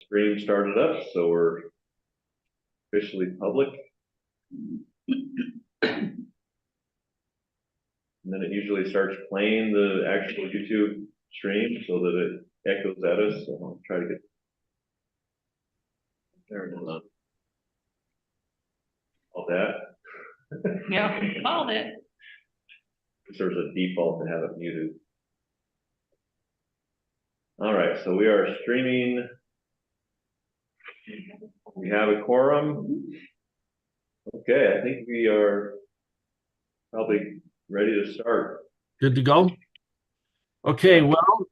Stream started up, so we're officially public. And then it usually starts playing the actual YouTube stream so that it echoes at us. So I'll try to get there and all that. Yeah, called it. There's a default to have it muted. All right, so we are streaming. We have a quorum. Okay, I think we are probably ready to start. Good to go? Okay, well,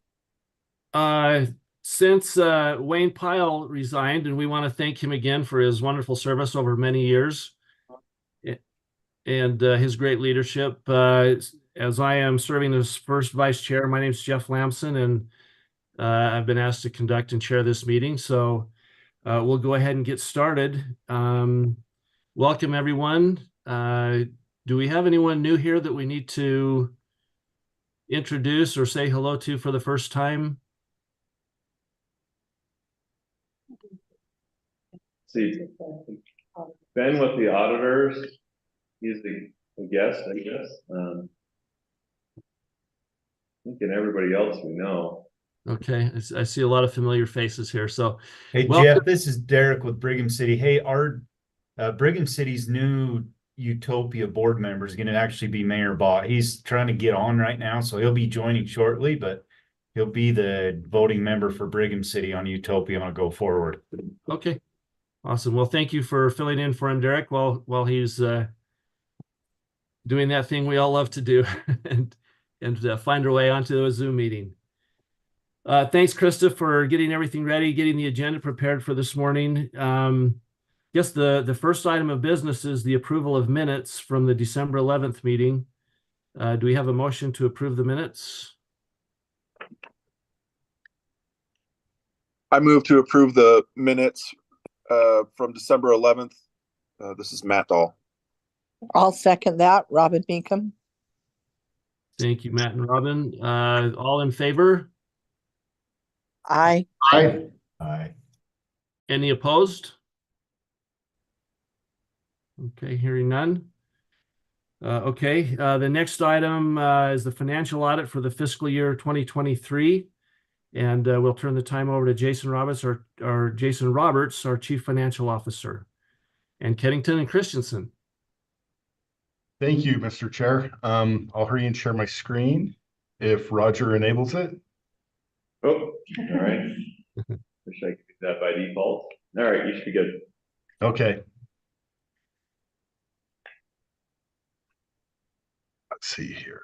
since Wayne Pyle resigned, and we want to thank him again for his wonderful service over many years and his great leadership. As I am serving as first vice chair, my name is Jeff Lamson, and I've been asked to conduct and chair this meeting. So we'll go ahead and get started. Welcome, everyone. Do we have anyone new here that we need to introduce or say hello to for the first time? See, Ben with the auditors, he's the guest, I guess. I think and everybody else we know. Okay, I see a lot of familiar faces here. So, hey, Jeff, this is Derek with Brigham City. Hey, our Brigham City's new Utopia board member is going to actually be Mayor Bott. He's trying to get on right now, so he'll be joining shortly, but he'll be the voting member for Brigham City on Utopia on a go forward. Okay, awesome. Well, thank you for filling in for him, Derek, while he's doing that thing we all love to do and find our way onto a Zoom meeting. Thanks, Krista, for getting everything ready, getting the agenda prepared for this morning. Yes, the first item of business is the approval of minutes from the December 11th meeting. Do we have a motion to approve the minutes? I move to approve the minutes from December 11th. This is Matt Dahl. I'll second that. Robin Meekum. Thank you, Matt and Robin. All in favor? Aye. Aye. Aye. Any opposed? Okay, hearing none. Okay, the next item is the financial audit for the fiscal year 2023. And we'll turn the time over to Jason Roberts, our Chief Financial Officer, and Kennington and Christensen. Thank you, Mr. Chair. I'll hurry and share my screen if Roger enables it. Oh, all right. Wish I could do that by default. All right, you should be good. Okay. Let's see here.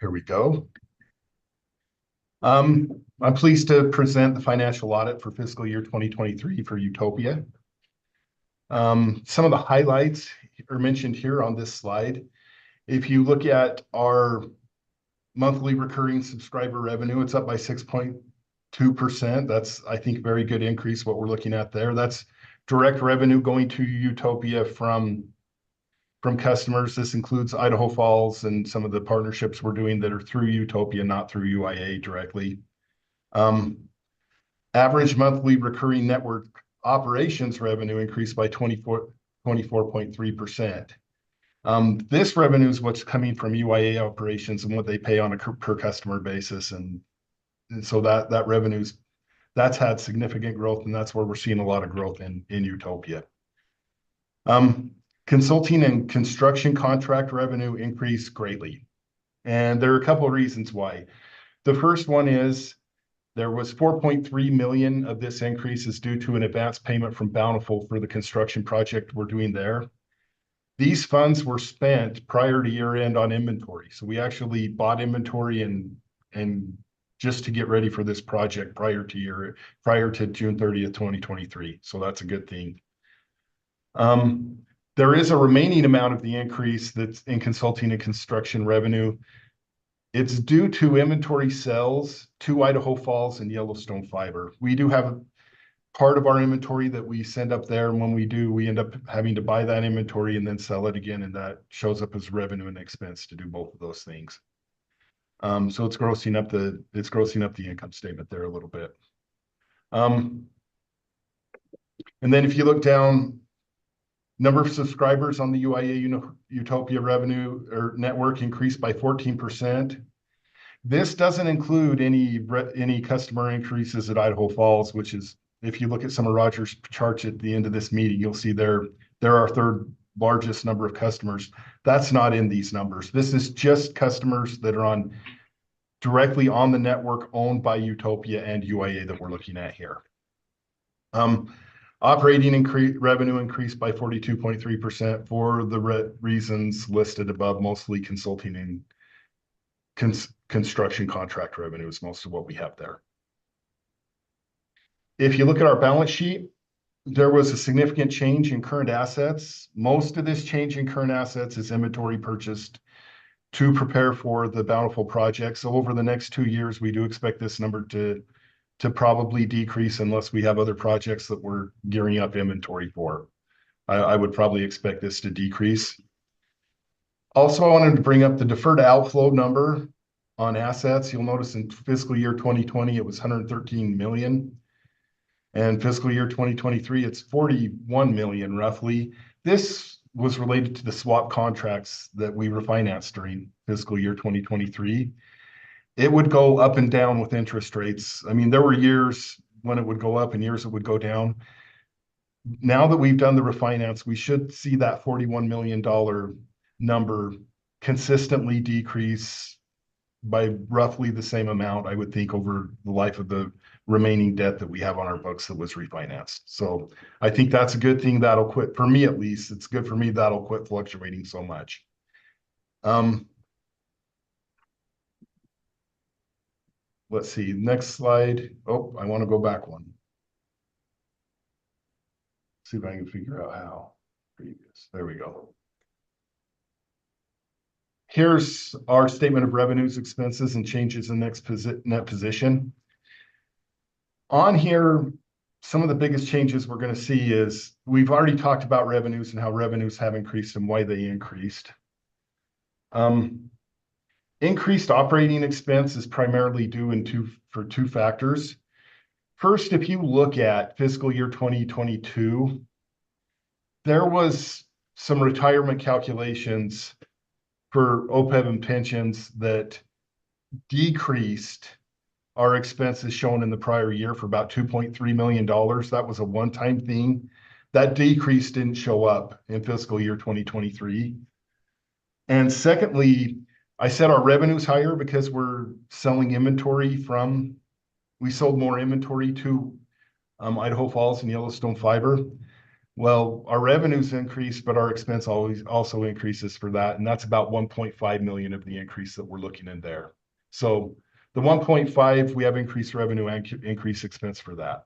Here we go. I'm pleased to present the financial audit for fiscal year 2023 for Utopia. Some of the highlights are mentioned here on this slide. If you look at our monthly recurring subscriber revenue, it's up by 6.2%. That's, I think, a very good increase, what we're looking at there. That's direct revenue going to Utopia from customers. This includes Idaho Falls and some of the partnerships we're doing that are through Utopia, not through UIA directly. Average monthly recurring network operations revenue increased by 24.3%. This revenue is what's coming from UIA operations and what they pay on a per customer basis. And so that revenue's, that's had significant growth, and that's where we're seeing a lot of growth in Utopia. Consulting and construction contract revenue increased greatly. And there are a couple of reasons why. The first one is there was 4.3 million of this increase is due to an advance payment from Bountiful for the construction project we're doing there. These funds were spent prior to year end on inventory. So we actually bought inventory and just to get ready for this project prior to June 30th, 2023. So that's a good thing. There is a remaining amount of the increase that's in consulting and construction revenue. It's due to inventory sales to Idaho Falls and Yellowstone Fiber. We do have part of our inventory that we send up there, and when we do, we end up having to buy that inventory and then sell it again, and that shows up as revenue and expense to do both of those things. So it's grossing up the income statement there a little bit. And then if you look down, number of subscribers on the Utopia revenue or network increased by 14%. This doesn't include any customer increases at Idaho Falls, which is, if you look at some of Roger's charts at the end of this meeting, you'll see they're our third largest number of customers. That's not in these numbers. This is just customers that are directly on the network owned by Utopia and UIA that we're looking at here. Operating revenue increased by 42.3% for the reasons listed above, mostly consulting and construction contract revenue is most of what we have there. If you look at our balance sheet, there was a significant change in current assets. Most of this change in current assets is inventory purchased to prepare for the Bountiful project. So over the next 2 years, we do expect this number to probably decrease unless we have other projects that we're gearing up inventory for. I would probably expect this to decrease. Also, I wanted to bring up the deferred outflow number on assets. You'll notice in fiscal year 2020, it was 113 million. And fiscal year 2023, it's 41 million roughly. This was related to the swap contracts that we refinanced during fiscal year 2023. It would go up and down with interest rates. I mean, there were years when it would go up and years it would go down. Now that we've done the refinance, we should see that $41 million number consistently decrease by roughly the same amount, I would think, over the life of the remaining debt that we have on our books that was refinanced. So I think that's a good thing. That'll quit, for me at least, it's good for me, that'll quit fluctuating so much. Let's see, next slide. Oh, I want to go back one. See if I can figure out how. Previous, there we go. Here's our statement of revenues, expenses, and changes in net position. On here, some of the biggest changes we're going to see is we've already talked about revenues and how revenues have increased and why they increased. Increased operating expense is primarily due for two factors. First, if you look at fiscal year 2022, there was some retirement calculations for OPEB and pensions that decreased our expenses shown in the prior year for about $2.3 million. That was a one-time thing. That decrease didn't show up in fiscal year 2023. And secondly, I said our revenue's higher because we're selling inventory we sold more inventory to Idaho Falls and Yellowstone Fiber. Well, our revenues increased, but our expense also increases for that. And that's about 1.5 million of the increase that we're looking in there. So the 1.5, we have increased revenue and increased expense for that.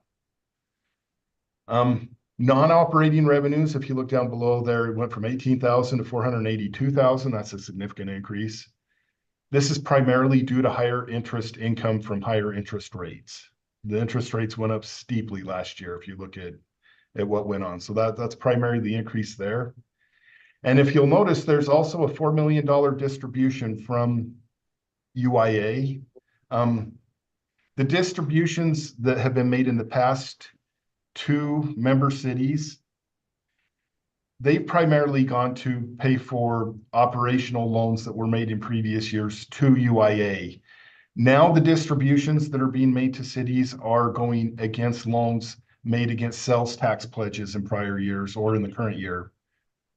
Non-operating revenues, if you look down below there, it went from 18,000 to 482,000. That's a significant increase. This is primarily due to higher interest income from higher interest rates. The interest rates went up steeply last year if you look at what went on. So that's primarily the increase there. And if you'll notice, there's also a $4 million distribution from UIA. The distributions that have been made in the past to member cities, they've primarily gone to pay for operational loans that were made in previous years to UIA. Now the distributions that are being made to cities are going against loans made against sales tax pledges in prior years or in the current year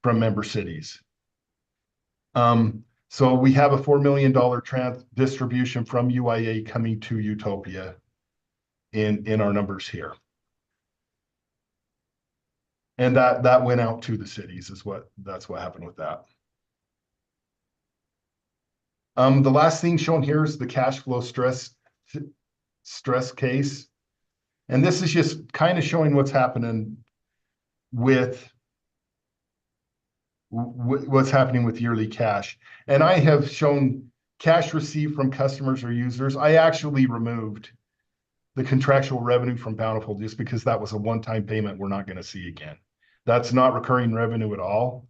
from member cities. So we have a $4 million distribution from UIA coming to Utopia in our numbers here. And that went out to the cities that's what happened with that. The last thing shown here is the cash flow stress case. And this is just kind of showing what's happening with yearly cash. And I have shown cash received from customers or users. I actually removed the contractual revenue from Bountiful just because that was a one-time payment we're not going to see again. That's not recurring revenue at all.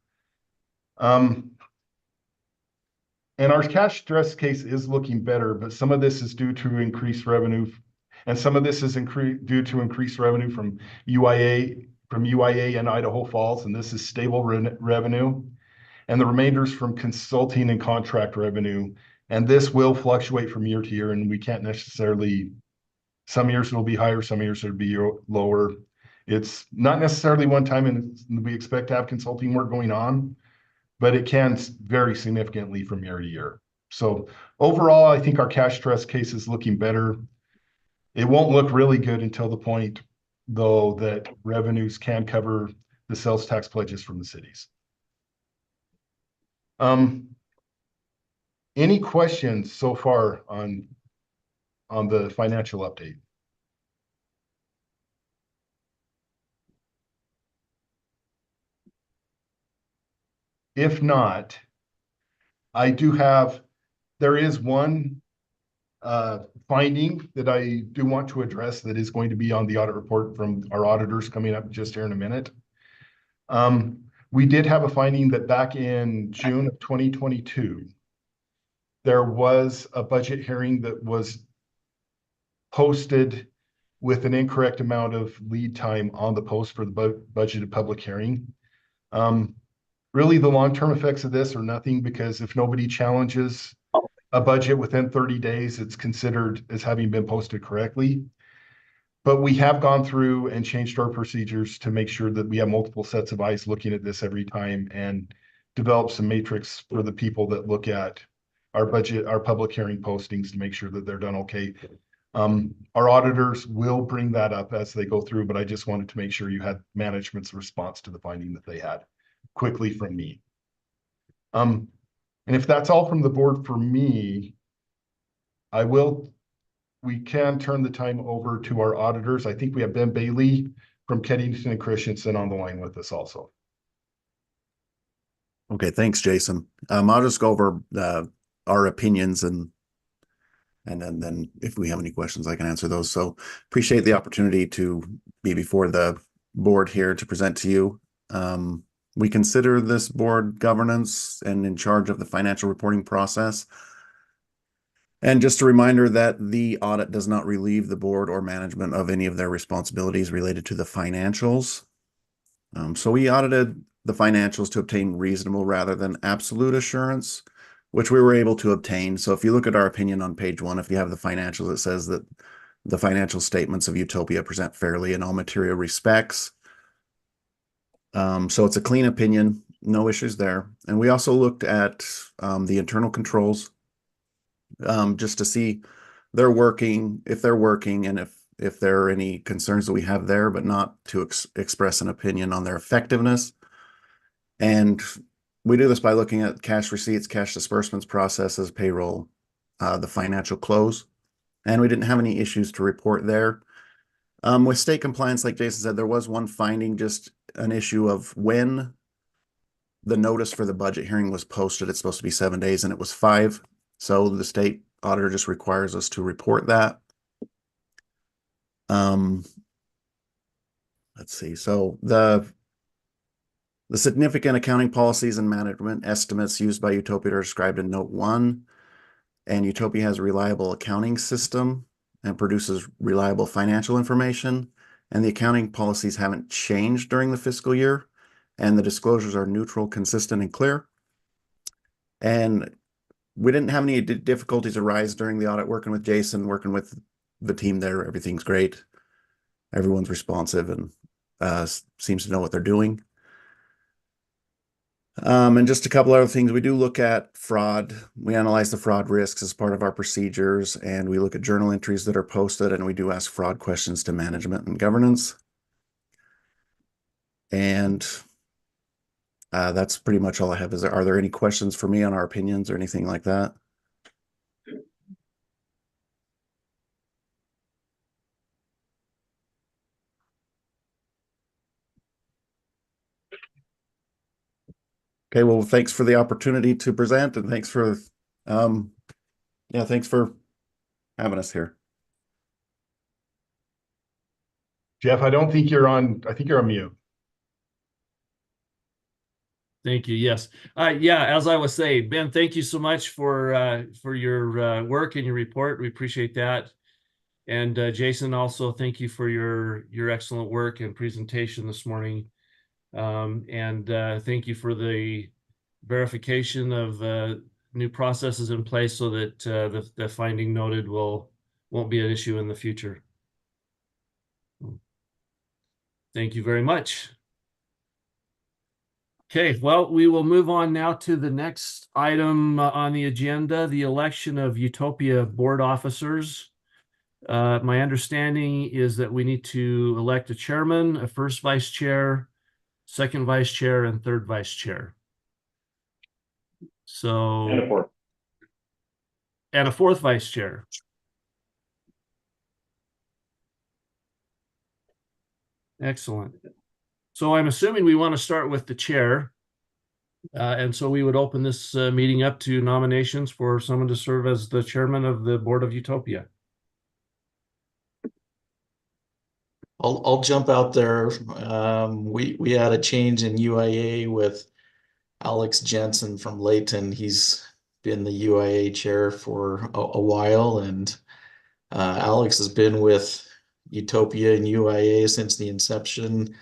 And And our cash stress case is looking better, but some of this is due to increased revenue. And some of this is due to increased revenue from UIA and Idaho Falls, and this is stable revenue. And the remainder is from consulting and contract revenue. And this will fluctuate from year to year, and we can't necessarily, some years it'll be higher, some years it'll be lower. It's not necessarily one time, and we expect to have consulting work going on, but it can vary significantly from year to year. So overall, I think our cash stress case is looking better. It won't look really good until the point, though, that revenues can cover the sales tax pledges from the cities. Any questions so far on the financial update? If not, there is one finding that I do want to address that is going to be on the audit report from our auditors coming up just here in a minute. We did have a finding that back in June of 2022, there was a budget hearing that was posted with an incorrect amount of lead time on the post for the budgeted public hearing. Really, the long-term effects of this are nothing, because if nobody challenges a budget within 30 days, it's considered as having been posted correctly. But we have gone through and changed our procedures to make sure that we have multiple sets of eyes looking at this every time, and develop some matrix for the people that look at our budget, our public hearing postings, to make sure that they're done okay. Our auditors will bring that up as they go through, but I just wanted to make sure you had management's response to the finding that they had quickly from me. And if that's all from the board for me, we can turn the time over to our auditors. I think we have Ben Bailey from Keddington and Christensen on the line with us also. Okay, thanks, Jason. I'll just go over our opinions, and then if we have any questions, I can answer those. So appreciate the opportunity to be before the board here to present to you. We consider this board governance and in charge of the financial reporting process. And just a reminder that the audit does not relieve the board or management of any of their responsibilities related to the financials. So we audited the financials to obtain reasonable rather than absolute assurance, which we were able to obtain. So if you look at our opinion on page 1, if you have the financials, it says that the financial statements of Utopia present fairly in all material respects. So it's a clean opinion, no issues there. And we also looked at the internal controls, just to see if they're working, and if there are any concerns that we have there, but not to express an opinion on their effectiveness. And we do this by looking at cash receipts, cash disbursements processes, payroll, the financial close, and we didn't have any issues to report there. With state compliance, like Jason said, there was one finding, just an issue of when the notice for the budget hearing was posted. It's supposed to be 7 days, and it was 5. So the state auditor just requires us to report that. Let's see. So the significant accounting policies and management estimates used by Utopia are described in note 1. And Utopia has a reliable accounting system and produces reliable financial information. And the accounting policies haven't changed during the fiscal year. And the disclosures are neutral, consistent, and clear. And we didn't have any difficulties arise during the audit, working with Jason, working with the team there. Everything's great. Everyone's responsive and seems to know what they're doing. And just a couple other things. We do look at fraud. We analyze the fraud risks as part of our procedures, and we look at journal entries that are posted, and we do ask fraud questions to management and governance. And that's pretty much all I have. Are there any questions for me on our opinions or anything like that? Okay, well, thanks for the opportunity to present, and thanks for thanks for having us here. Jeff, I don't think you're on, I think you're on mute. Thank you. Yes. Yeah, as I was saying, Ben, thank you so much for your work and your report. We appreciate that. And Jason, also thank you for your excellent work and presentation this morning. And thank you for the verification of new processes in place so that the finding noted won't be an issue in the future. Thank you very much. Okay, well, we will move on now to the next item on the agenda, the election of Utopia board officers. My understanding is that we need to elect a chairman, a first vice chair, second vice chair, and third vice chair. So, And a fourth. and a fourth vice chair. Excellent. So I'm assuming we want to start with the chair. And so we would open this meeting up to nominations for someone to serve as the chairman of the board of Utopia. I'll jump out there. We had a change in UIA with Alex Jensen from Layton. He's been the UIA chair for a while, and Alex has been with Utopia and UIA since the inception.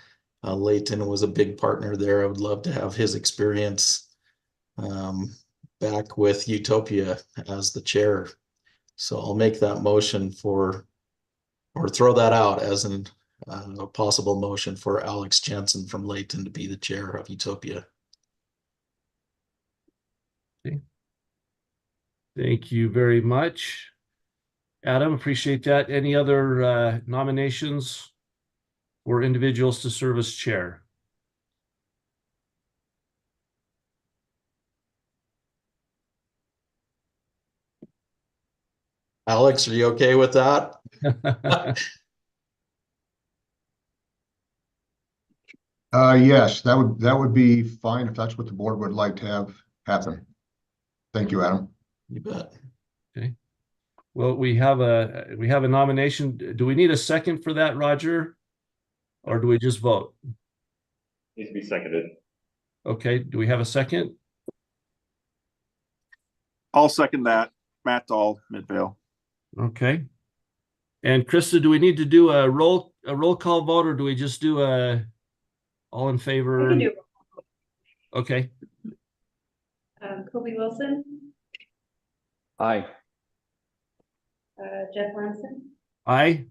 Layton was a big partner there. I would love to have his experience back with Utopia as the chair. So I'll make that motion or throw that out as a possible motion for Alex Jensen from Layton to be the chair of Utopia. Okay. Thank you very much, Adam. Appreciate that. Any other nominations for individuals to serve as chair? Alex, are you okay with that? Yes, that would be fine if that's what the board would like to have happen. Thank you, Adam. You bet. Okay. Well, we have a nomination. Do we need a second for that, Roger? Or do we just vote? Needs to be seconded. Okay, do we have a second? I'll second that. Matt Dahl, Midvale. Okay. And Krista, do we need to do a roll call vote, or do we just do a all in favor? We can do. Okay. Kobe Wilson, Aye. Jeff Lanson, Aye.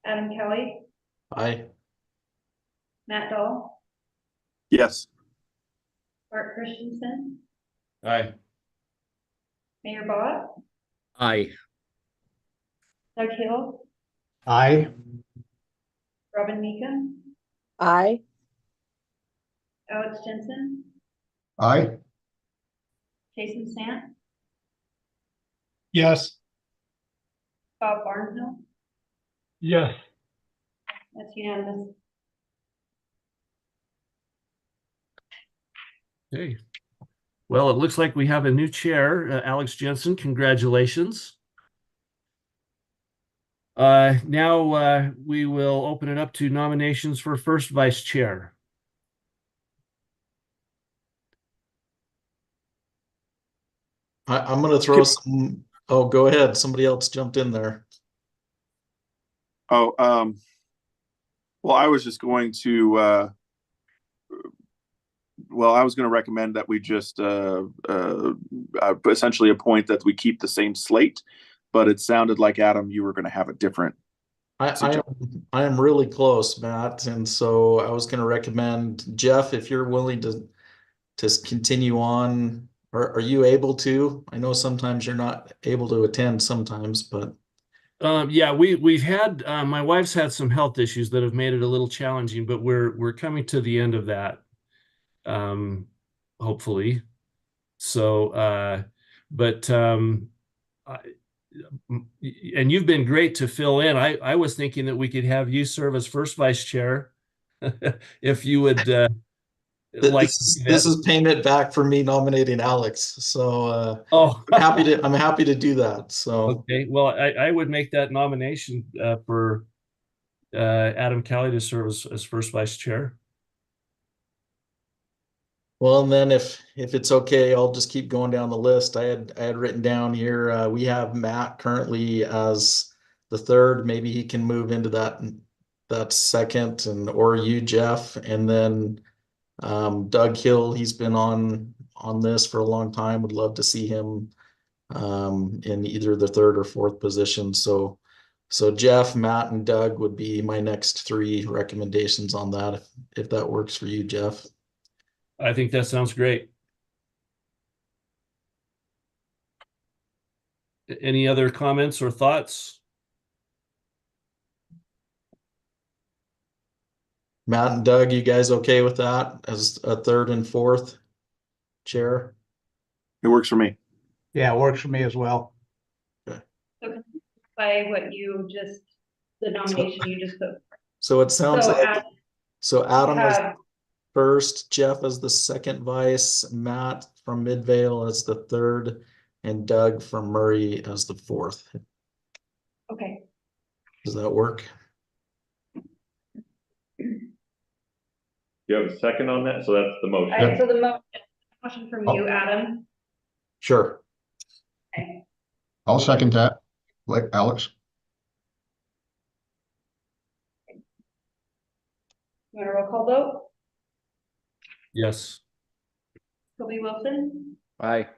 Adam Kelly, Aye. Matt Dahl, Yes. Bart Christensen, Aye. Mayor Bott, Aye. Doug Hill, Aye. Robin Meekum, Aye. Alex Jensen, Aye. Jason Sant, Yes. Bob Barnhill. Yes. That's unanimous. Okay. Well, it looks like we have a new chair, Alex Jensen. Congratulations. Now we will open it up to nominations for first vice chair. I'm going to throw some. Oh, go ahead. Somebody else jumped in there. Oh, well, I was just going to, I was going to recommend that we just essentially appoint that we keep the same slate, but it sounded like, Adam, you were going to have a different. I am really close, Matt, and so I was going to recommend Jeff, if you're willing to continue on. Are you able to? I know sometimes you're not able to attend sometimes, but yeah, we've had my wife's had some health issues that have made it a little challenging, but we're coming to the end of that, hopefully. So, and you've been great to fill in. I was thinking that we could have you serve as first vice chair, if you would. This is payment back for me nominating Alex. So oh, I'm happy to do that. So okay, well, I would make that nomination for Adam Kelly to serve as first vice chair. Well, and then if it's okay, I'll just keep going down the list. I had written down here, we have Matt currently as the third. Maybe he can move into that second, and or you, Jeff, and then Doug Hill. He's been on this for a long time. Would love to see him in either the third or fourth position. So Jeff, Matt, and Doug would be my next three recommendations on that. If that works for you, Jeff. I think that sounds great. Any other comments or thoughts? Matt and Doug, you guys okay with that as a third and fourth chair? It works for me. Yeah, it works for me as well. By what you just, the nomination you just put. So it sounds So like Adam is have- first, Jeff as the second vice, Matt from Midvale as the third, and Doug from Murray as the fourth. Okay, Does that work? You have a second on that? So that's the motion. all right, so the motion from you, Adam. Sure. Okay. I'll second that. Like Alex. You want a roll call vote? Yes. Toby Wilson, Aye.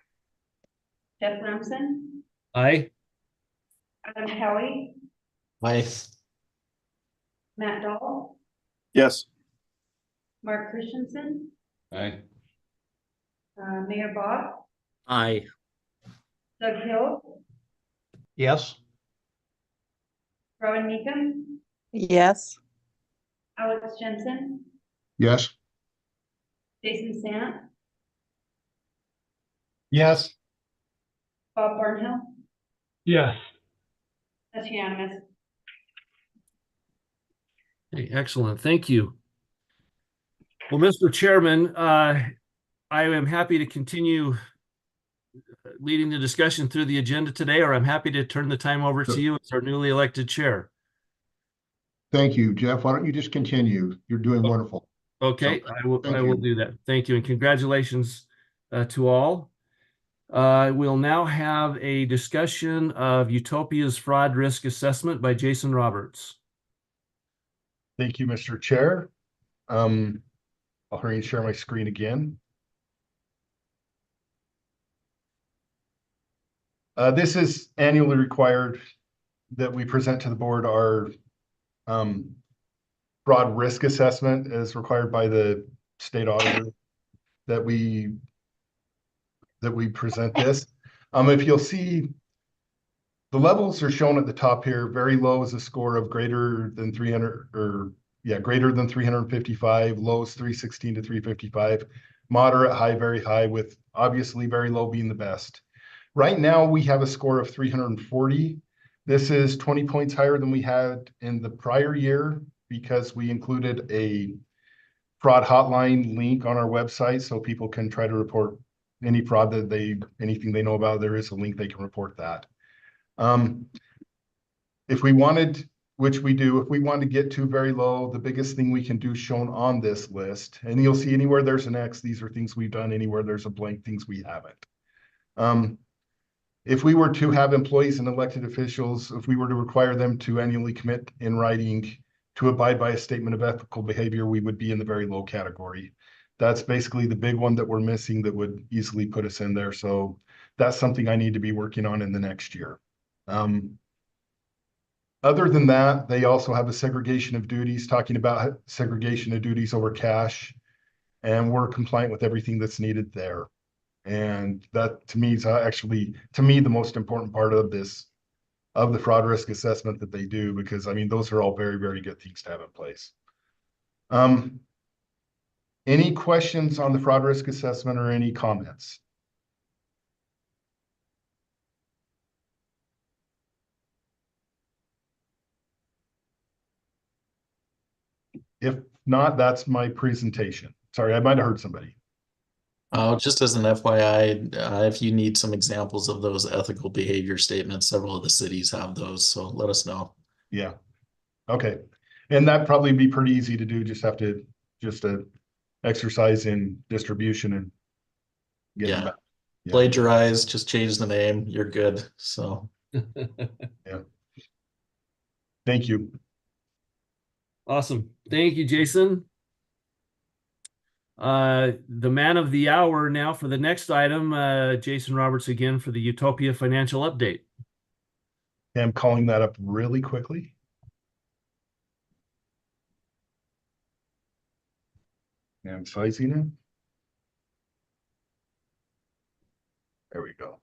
Jeff Lamson, Aye. Adam Kelly, Aye. Matt Dahl, Yes. Mark Christensen, Aye. Mayor Bott, Aye. Doug Hill, Yes. Robin Meekum, Yes. Alex Jensen, Yes. Jason Sant, Yes. Bob Barnhill. Yes. That's unanimous. Okay, excellent. Thank you. Well, Mr. Chairman, I am happy to continue leading the discussion through the agenda today, or I'm happy to turn the time over to you as our newly elected chair. Thank you, Jeff. Why don't you just continue? You're doing wonderful. Okay, So, I will thank I will you. do that. Thank you, and congratulations to all. We'll now have a discussion of Utopia's fraud risk assessment by Jason Roberts. Thank you, Mr. Chair. I'll hurry and share my screen again. This is annually required that we present to the board our fraud risk assessment as required by the state auditor that we present this. If you'll see, the levels are shown at the top here. Very low is a score of greater than 300 or greater than 355, low is 316 to 355, moderate, high, very high, with obviously very low being the best. Right now, we have a score of 340. This is 20 points higher than we had in the prior year because we included a fraud hotline link on our website so people can try to report any fraud that anything they know about. There is a link they can report that. If we wanted, which we do, if we want to get to very low, the biggest thing we can do shown on this list, and you'll see anywhere there's an X, these are things we've done. Anywhere there's a blank, things we haven't. If we were to have employees and elected officials, if we were to require them to annually commit in writing to abide by a statement of ethical behavior, we would be in the very low category. That's basically the big one that we're missing that would easily put us in there. So that's something I need to be working on in the next year. Other than that, they also have a segregation of duties, talking about segregation of duties over cash, and we're compliant with everything that's needed there. And that to me is actually, to me, the most important part of this, of the fraud risk assessment that they do, because I mean, those are all very, very good things to have in place. Any questions on the fraud risk assessment or any comments? If not, that's my presentation. Sorry, I might have heard somebody. Just as an FYI, if you need some examples of those ethical behavior statements, several of the cities have those, so let us know. Yeah. Okay. And that'd probably be pretty easy to do. Just exercise in distribution and getting Yeah. back. Yeah. Plagiarize, just change the name, you're good. So Thank you. Awesome. Thank you, Jason. The man of the hour now for the next item, Jason Roberts again for the Utopia financial update. I'm calling that up really quickly. And sizing it. There we go.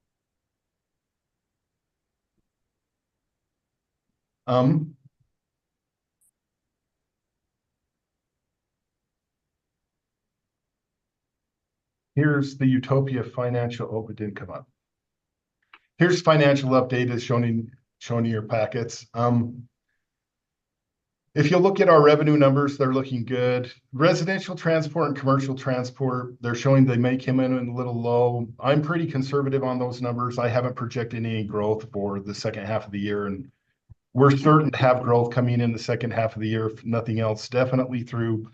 Here's the Utopia financial, oh, it didn't come up. Here's financial update is shown in your packets. If you look at our revenue numbers, they're looking good. Residential transport and commercial transport, they're showing they may come in a little low. I'm pretty conservative on those numbers. I haven't projected any growth for the second half of the year, and we're certain to have growth coming in the second half of the year, if nothing else, definitely through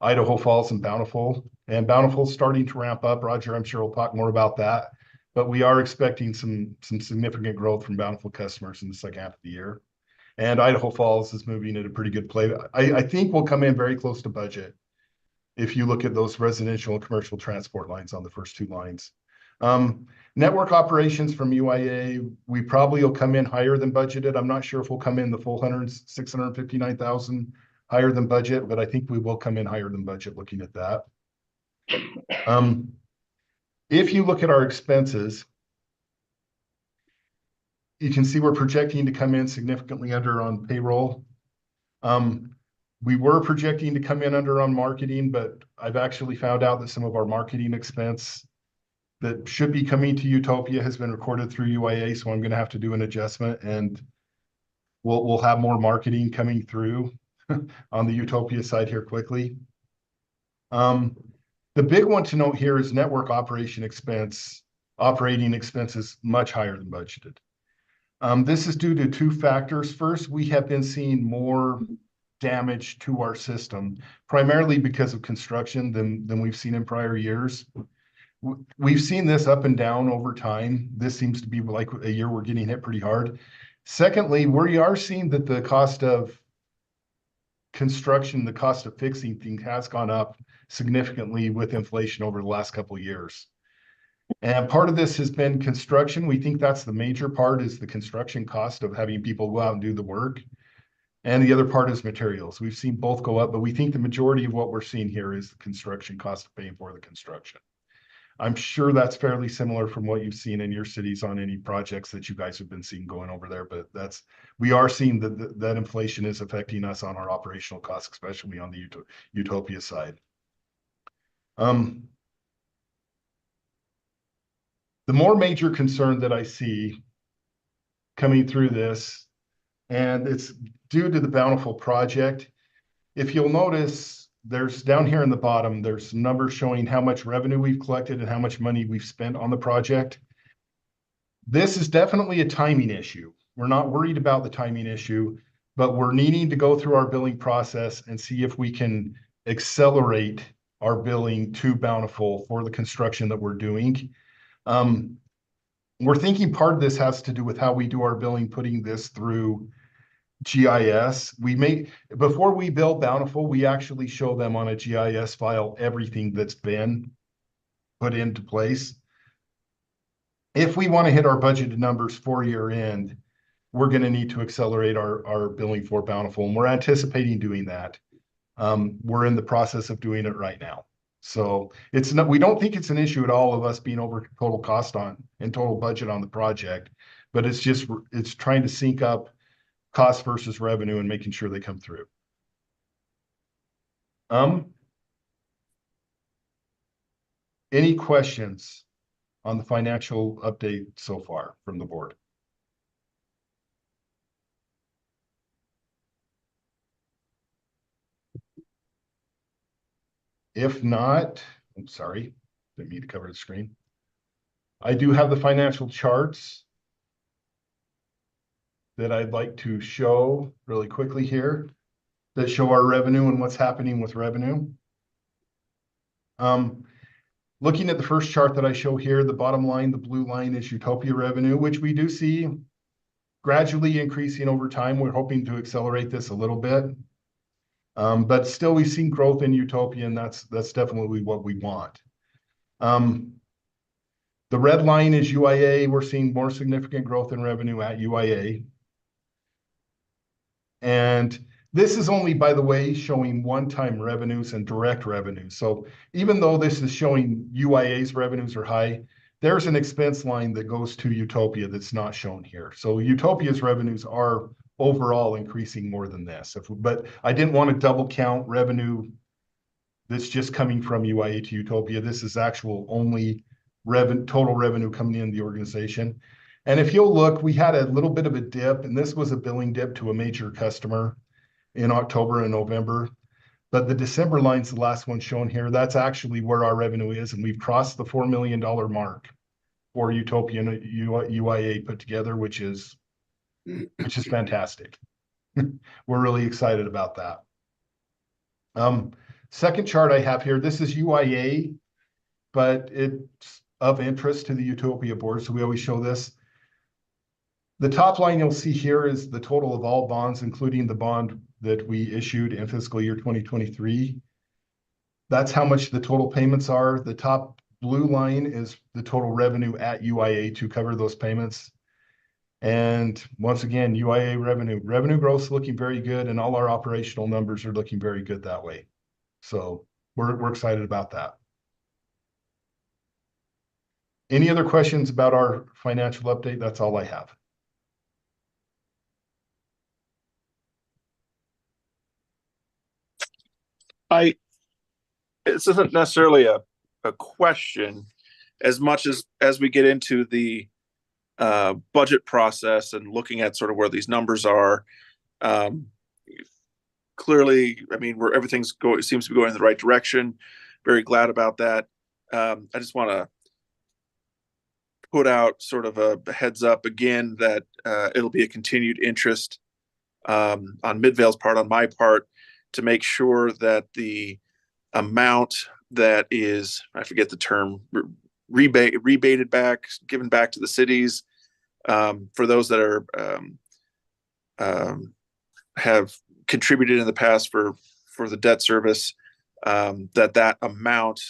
Idaho Falls and Bountiful. And Bountiful's starting to ramp up. Roger, I'm sure we'll talk more about that. But we are expecting some significant growth from Bountiful customers in the second half of the year. And Idaho Falls is moving at a pretty good play. I think we'll come in very close to budget if you look at those residential and commercial transport lines on the first two lines. Network operations from UIA, we probably will come in higher than budgeted. I'm not sure if we'll come in the full 659,000 higher than budget, but I think we will come in higher than budget looking at that. If you look at our expenses, you can see we're projecting to come in significantly under on payroll. We were projecting to come in under on marketing, but I've actually found out that some of our marketing expense that should be coming to Utopia has been recorded through UIA, so I'm going to have to do an adjustment, and we'll have more marketing coming through on the Utopia side here quickly. The big one to note here is network operating expenses much higher than budgeted. This is due to two factors. First, we have been seeing more damage to our system, primarily because of construction than we've seen in prior years. We've seen this up and down over time. This seems to be like a year we're getting hit pretty hard. Secondly, we are seeing that the cost of construction, the cost of fixing things has gone up significantly with inflation over the last couple of years. And part of this has been construction. We think that's the major part, is the construction cost of having people go out and do the work. And the other part is materials. We've seen both go up, but we think the majority of what we're seeing here is the construction cost of paying for the construction. I'm sure that's fairly similar from what you've seen in your cities on any projects that you guys have been seeing going over there, but we are seeing that inflation is affecting us on our operational costs, especially on the Utopia side. The more major concern that I see coming through this, and it's due to the Bountiful project. If you'll notice, there's down here in the bottom, there's numbers showing how much revenue we've collected and how much money we've spent on the project. This is definitely a timing issue. We're not worried about the timing issue, but we're needing to go through our billing process and see if we can accelerate our billing to Bountiful for the construction that we're doing. We're thinking part of this has to do with how we do our billing, putting this through GIS. Before we bill Bountiful, we actually show them on a GIS file everything that's been put into place. If we want to hit our budgeted numbers for year end, we're going to need to accelerate our billing for Bountiful, and we're anticipating doing that. We're in the process of doing it right now. So we don't think it's an issue at all of us being over total cost on and total budget on the project, but it's trying to sync up cost versus revenue and making sure they come through. Any questions on the financial update so far from the board? If not, I'm sorry, didn't mean to cover the screen. I do have the financial charts that I'd like to show really quickly here that show our revenue and what's happening with revenue. Looking at the first chart that I show here, the bottom line, the blue line is Utopia revenue, which we do see gradually increasing over time. We're hoping to accelerate this a little bit. But still we've seen growth in Utopia, and that's definitely what we want. The red line is UIA. We're seeing more significant growth in revenue at UIA. And this is only, by the way, showing one-time revenues and direct revenues. So even though this is showing UIA's revenues are high, there's an expense line that goes to Utopia that's not shown here. So Utopia's revenues are overall increasing more than this. But I didn't want to double count revenue that's just coming from UIA to Utopia. This is actual only total revenue coming in the organization. And if you'll look, we had a little bit of a dip, and this was a billing dip to a major customer in October and November. But the December line's the last one shown here. That's actually where our revenue is, and we've crossed the $4 million mark for Utopia and UIA put together, which is fantastic. We're really excited about that. Second chart I have here, this is UIA, but it's of interest to the Utopia board, so we always show this. The top line you'll see here is the total of all bonds, including the bond that we issued in fiscal year 2023. That's how much the total payments are. The top blue line is the total revenue at UIA to cover those payments. And once again, UIA revenue growth is looking very good, and all our operational numbers are looking very good that way. So we're excited about that. Any other questions about our financial update? That's all I have. This isn't necessarily a question as much as we get into the budget process and looking at sort of where these numbers are. Clearly, I mean, everything's seems to be going in the right direction. Very glad about that. I just want to put out sort of a heads up again that it'll be a continued interest on Midvale's part, on my part, to make sure that the amount that is, I forget the term, rebated back, given back to the cities, for those that are have contributed in the past for the debt service, that amount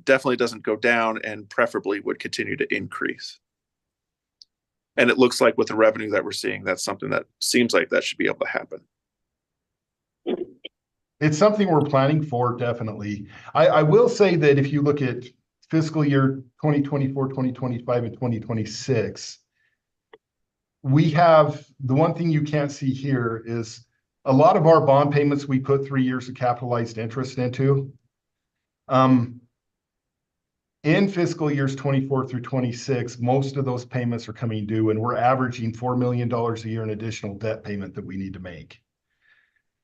definitely doesn't go down and preferably would continue to increase. And it looks like with the revenue that we're seeing, that's something that seems like that should be able to happen. It's something we're planning for, definitely. I will say that if you look at fiscal year 2024, 2025, and 2026, we have, the one thing you can't see here is a lot of our bond payments we put 3 years of capitalized interest into. In fiscal years 24 through 26, most of those payments are coming due, and we're averaging $4 million a year in additional debt payment that we need to make.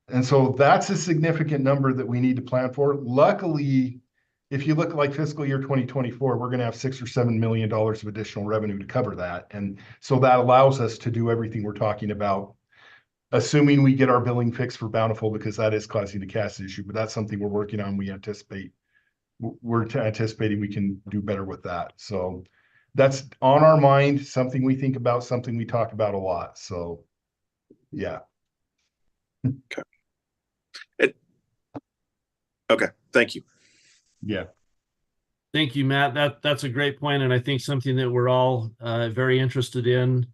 And so that's a significant number that we need to plan for. Luckily, if you look like fiscal year 2024, we're going to have $6 or $7 million of additional revenue to cover that. And so that allows us to do everything we're talking about, assuming we get our billing fixed for Bountiful, because that is causing a cash issue. But that's something we're working on. We're anticipating we can do better with that. So that's on our mind, something we think about, something we talk about a lot. So, yeah. Okay. Okay. Thank you. Yeah. Thank you, Matt. That's a great point, and I think something that we're all very interested in,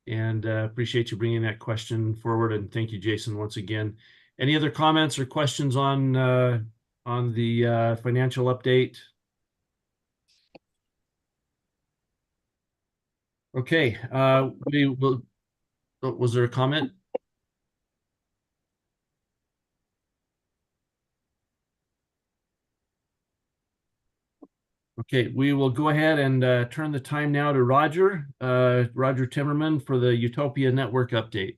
and appreciate you bringing that question forward. And thank you, Jason, once again. Any other comments or questions on the financial update? Okay, we will. Was there a comment? Okay, we will go ahead and turn the time now to Roger Timmerman for the Utopia Network update.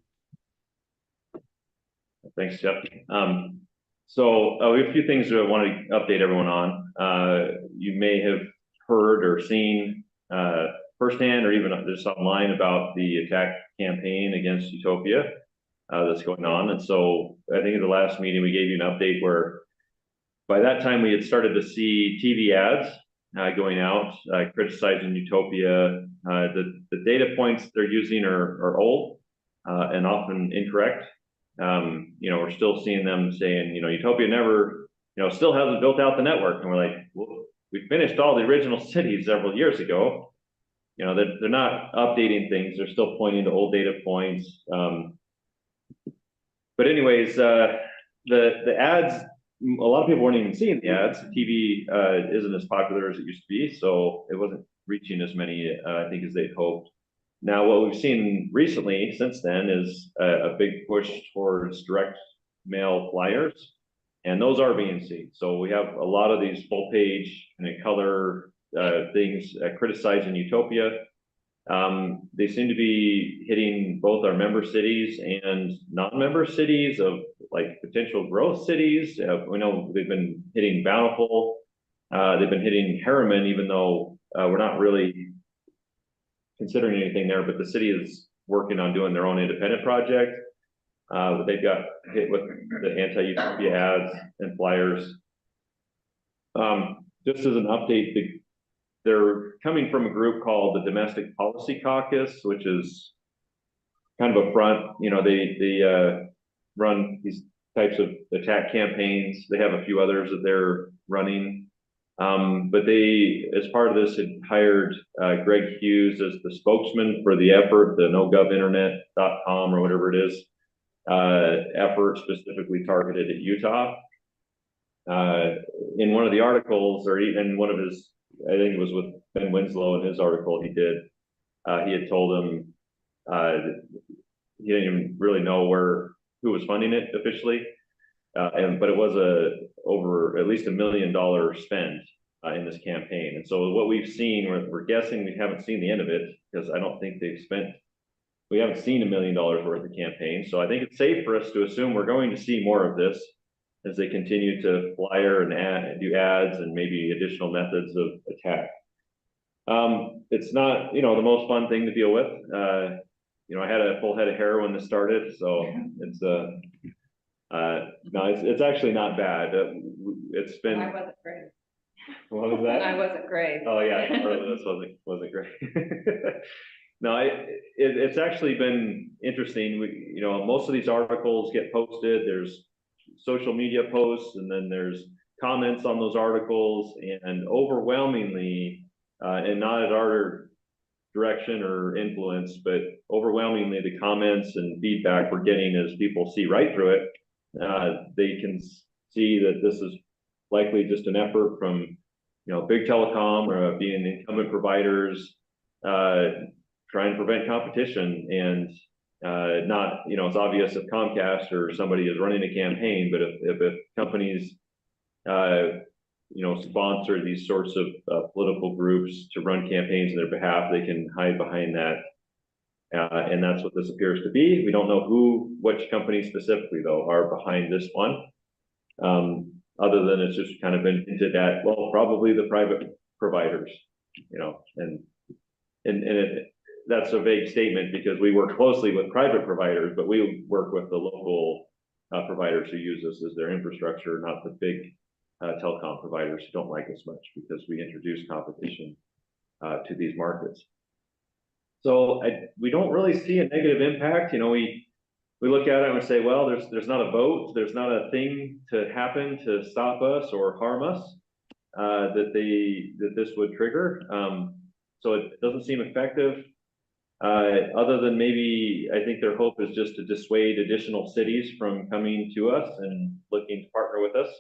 Thanks, Jeff. So we have a few things that I want to update everyone on. You may have heard or seen firsthand, or even just online, about the attack campaign against Utopia that's going on. And so I think in the last meeting we gave you an update where by that time, we had started to see TV ads going out, criticizing Utopia. The data points they're using are old and often incorrect. We're still seeing them saying, Utopia never, still hasn't built out the network. And we're like, well, we finished all the original cities several years ago. They're not updating things. They're still pointing to old data points. But anyways, the ads, a lot of people weren't even seeing the ads. TV isn't as popular as it used to be, so it wasn't reaching as many, I think, as they'd hoped. Now, what we've seen recently since then is a big push towards direct mail flyers, and those are being seen. So we have a lot of these full page and color things criticizing Utopia. They seem to be hitting both our member cities and non-member cities of like potential growth cities. We know they've been hitting Bountiful. They've been hitting Harriman, even though we're not really considering anything there, but the city is working on doing their own independent project. But they've got hit with the anti-Utopia ads and flyers. Just as an update, they're coming from a group called the Domestic Policy Caucus, which is kind of a front. They run these types of attack campaigns. They have a few others that they're running. But they, as part of this, had hired Greg Hughes as the spokesman for the effort, the nogovinternet.com or whatever it is, effort specifically targeted at Utah. In one of the articles, or even one of his, I think it was with Ben Winslow in his article he had told him he didn't even really know who was funding it officially. But it was over at least $1 million spend in this campaign. And so what we've seen, we're guessing, we haven't seen the end of it because I don't think we haven't seen $1 million worth of campaign. So I think it's safe for us to assume we're going to see more of this as they continue to flyer and do ads and maybe additional methods of attack. It's not, the most fun thing to deal with. I had a full head of hair when this started, so it's no, it's actually not bad. It's been. I wasn't great. What was that? I wasn't great. Oh yeah, part of this wasn't great. No, it's actually been interesting. Most of these articles get posted. There's social media posts, and then there's comments on those articles, and overwhelmingly, and not at our direction or influence, but overwhelmingly the comments and feedback we're getting as people see right through it. They can see that this is likely just an effort from, big telecom or being incumbent providers, trying to prevent competition, and not, it's obvious if Comcast or somebody is running a campaign, but if companies, sponsor these sorts of political groups to run campaigns on their behalf, they can hide behind that. And that's what this appears to be. We don't know which companies specifically, though, are behind this one. Other than it's just kind of been hinted at, well, probably the private providers, that's a vague statement because we work closely with private providers, but we work with the local providers who use us as their infrastructure, not the big telecom providers who don't like us much because we introduce competition to these markets. So we don't really see a negative impact. We look at it and we say, well, there's not a vote, there's not a thing to happen to stop us or harm us that this would trigger. So it doesn't seem effective. Other than maybe, I think their hope is just to dissuade additional cities from coming to us and looking to partner with us.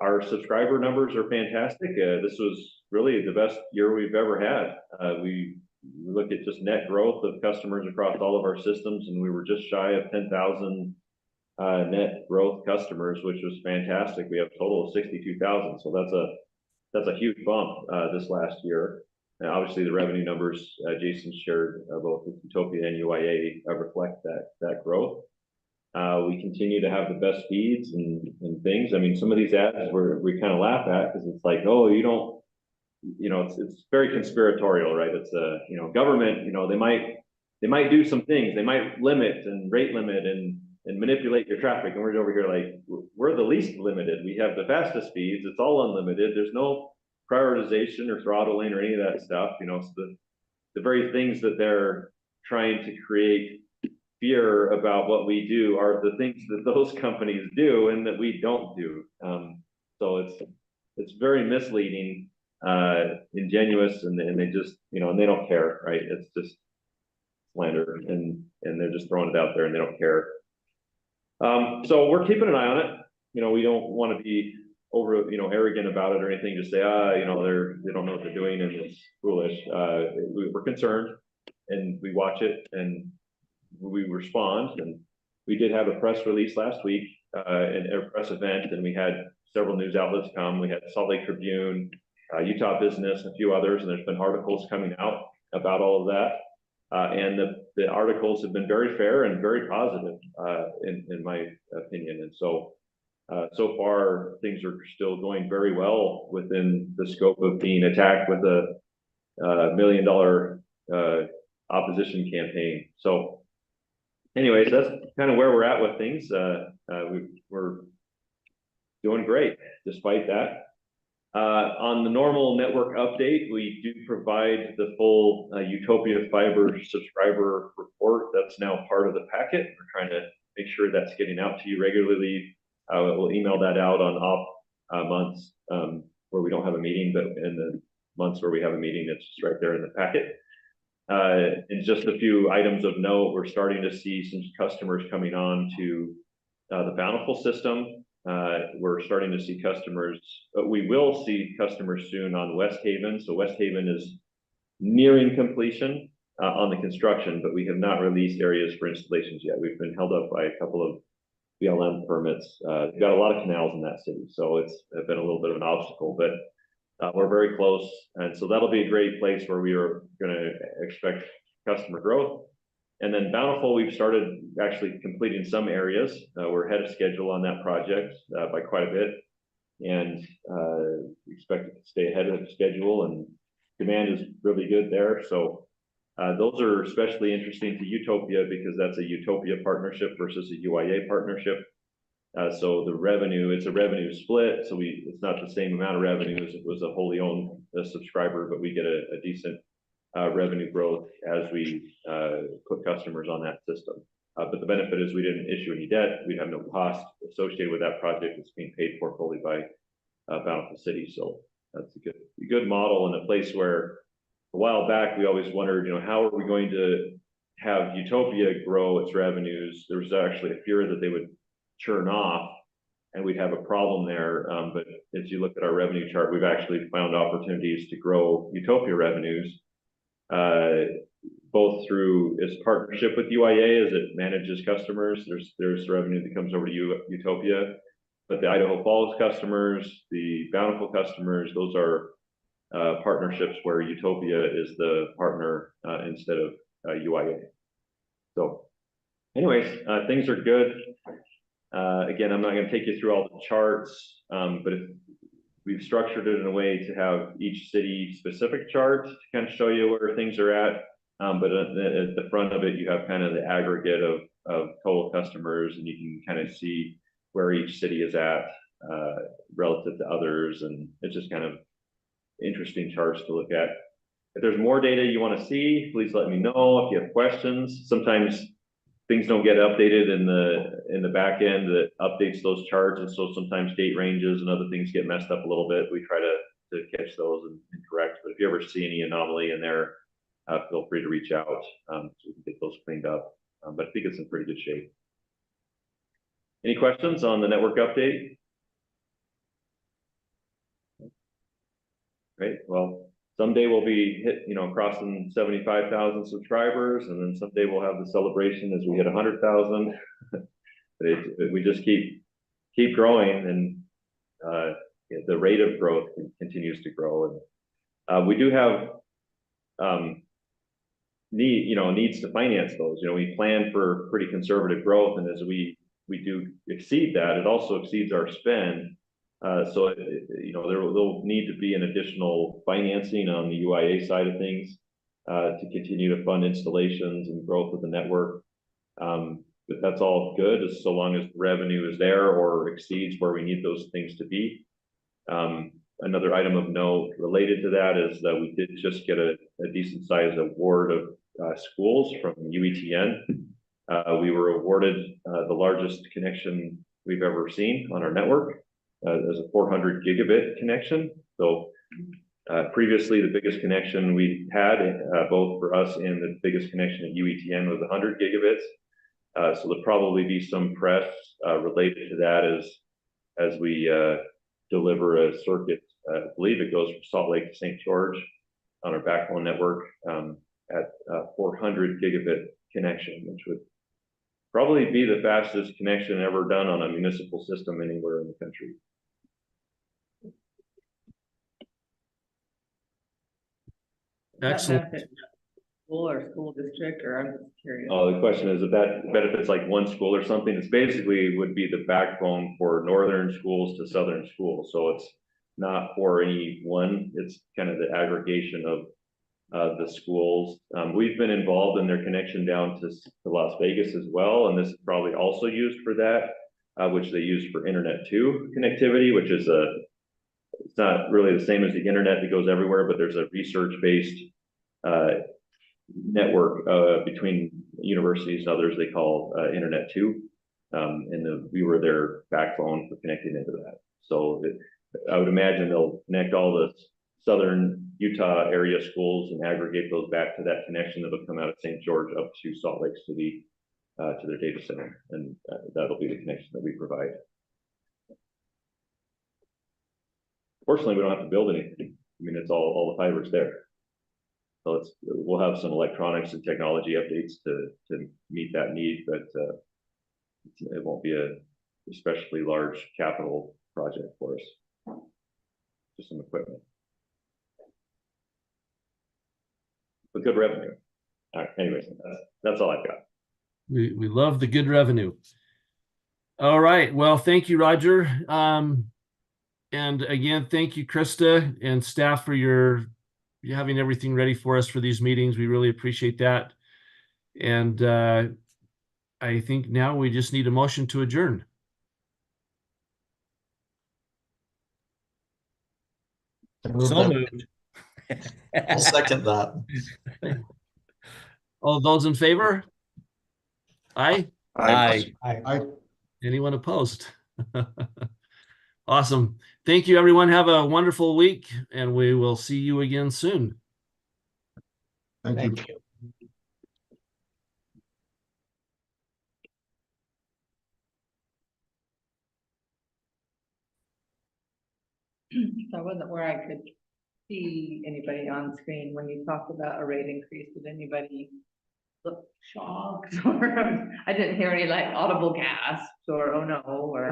Our subscriber numbers are fantastic. This was really the best year we've ever had. We look at just net growth of customers across all of our systems, and we were just shy of 10,000 net growth customers, which was fantastic. We have a total of 62,000, so that's a huge bump this last year. And obviously, the revenue numbers Jason shared both with Utopia and UIA reflect that growth. We continue to have the best feeds and things. I mean, some of these ads we kind of laugh at because it's like, oh, you don't, it's very conspiratorial, right? It's government, they might do some things. They might limit and rate limit and manipulate your traffic. And we're over here like, we're the least limited. We have the fastest speeds. It's all unlimited. There's no prioritization or throttling or any of that stuff. You know, so the very things that they're trying to create fear about what we do are the things that those companies do and that we don't do. So it's very misleading, ingenuous, and they just, you know, and they don't care, right? It's just slander, and they're just throwing it out there and they don't care. So we're keeping an eye on it. You know, we don't want to be over, you know, arrogant about it or anything. Just say, you know, they don't know what they're doing and it's foolish. We're concerned and we watch it and we respond. And we did have a press release last week, a press event, and we had several news outlets come. We had Salt Lake Tribune, Utah Business, and a few others, and there's been articles coming out about all of that. And the articles have been very fair and very positive, in my opinion. And so far things are still going very well within the scope of being attacked with a $1 million opposition campaign. So anyways, that's kind of where we're at with things. We're doing great despite that. On the normal network update, we do provide the full Utopia Fiber subscriber report. That's now part of the packet. We're trying to make sure that's getting out to you regularly. We'll email that out on off months where we don't have a meeting, but in the months where we have a meeting, it's just right there in the packet. And just a few items of note, we're starting to see some customers coming on to the Bountiful system. We're starting to see customers, but we will see customers soon on West Haven. So West Haven is nearing completion on the construction, but we have not released areas for installations yet. We've been held up by a couple of BLM permits. We've got a lot of canals in that city, so it's been a little bit of an obstacle, but we're very close. And so that'll be a great place where we are going to expect customer growth. And then Bountiful, we've started actually completing some areas. We're ahead of schedule on that project by quite a bit, and we expect it to stay ahead of schedule, and demand is really good there. So those are especially interesting to Utopia because that's a Utopia partnership versus a UIA partnership. So the revenue, it's a revenue split. So it's not the same amount of revenue as it was a wholly owned subscriber, but we get a decent revenue growth as we put customers on that system. But the benefit is we didn't issue any debt. We have no cost associated with that project. It's being paid for fully by Bountiful City. So that's a good model, and a place where a while back we always wondered, you know, how are we going to have Utopia grow its revenues? There was actually a fear that they would churn off and we'd have a problem there. But as you look at our revenue chart, we've actually found opportunities to grow Utopia revenues, both through its partnership with UIA as it manages customers. There's revenue that comes over to Utopia, but the Idaho Falls customers, the Bountiful customers, those are partnerships where Utopia is the partner instead of UIA. So anyways, things are good. Again, I'm not going to take you through all the charts, but we've structured it in a way to have each city specific chart to kind of show you where things are at. But at the front of it, you have kind of the aggregate of total customers, and you can kind of see where each city is at relative to others. And it's just kind of interesting charts to look at. If there's more data you want to see, please let me know. If you have questions, sometimes things don't get updated in the back end that updates those charts, and so sometimes date ranges and other things get messed up a little bit. We try to catch those and correct. But if you ever see any anomaly in there, feel free to reach out so we can get those cleaned up. But I think it's in pretty good shape. Any questions on the network update? Great. Well, someday we'll be crossing 75,000 subscribers, and then someday we'll have the celebration as we hit 100,000. We just keep growing, and the rate of growth continues to grow. And we do have needs to finance those. We plan for pretty conservative growth, and as we do exceed that, it also exceeds our spend. So there will need to be an additional financing on the UIA side of things to continue to fund installations and growth of the network. but that's all good as so long as revenue is there or exceeds where we need those things to be. Another item of note related to that is that we did just get a decent sized award of schools from UETN. We were awarded the largest connection we've ever seen on our network as a 400 gigabit connection. So previously, the biggest connection we had, both for us and the biggest connection at UETN, was 100 gigabits. So there'll probably be some press related to that as we deliver a circuit. I believe it goes from Salt Lake to St. George on our backbone network at 400 gigabit connection, which would probably be the fastest connection ever done on a municipal system anywhere in the country. Excellent. School or school district, or I'm just curious. The question is if that benefits like one school or something. It's basically would be the backbone for northern schools to southern schools. So it's not for any one, it's kind of the aggregation of the schools. We've been involved in their connection down to Las Vegas as well, and this is probably also used for that, which they use for Internet 2 connectivity, which is it's not really the same as the internet that goes everywhere, but there's a research-based network between universities and others they call Internet 2, and we were their backbone for connecting into that. So I would imagine they'll connect all the southern Utah area schools and aggregate those back to that connection that'll come out of St. George up to Salt Lake City to their data center, and that'll be the connection that we provide. Fortunately, we don't have to build anything. I mean, it's all the fiber's there. So we'll have some electronics and technology updates to meet that need, but it won't be a especially large capital project for us. Just some equipment. But good revenue. All right, anyways, that's all I've got. We love the good revenue. All right. Well, thank you, Roger. And again, thank you, Krista and staff, for you having everything ready for us for these meetings. We really appreciate that. And I think now we just need a motion to adjourn. So moved. I'll second that. All those in favor? Aye. Aye. Anyone opposed? Awesome. Thank you, everyone. Have a wonderful week, and we will see you again soon. Thank you. So I wasn't where I could see anybody on screen when you talked about a rate increase. Did anybody look shocked? Or I didn't hear any like audible gasps or oh no, or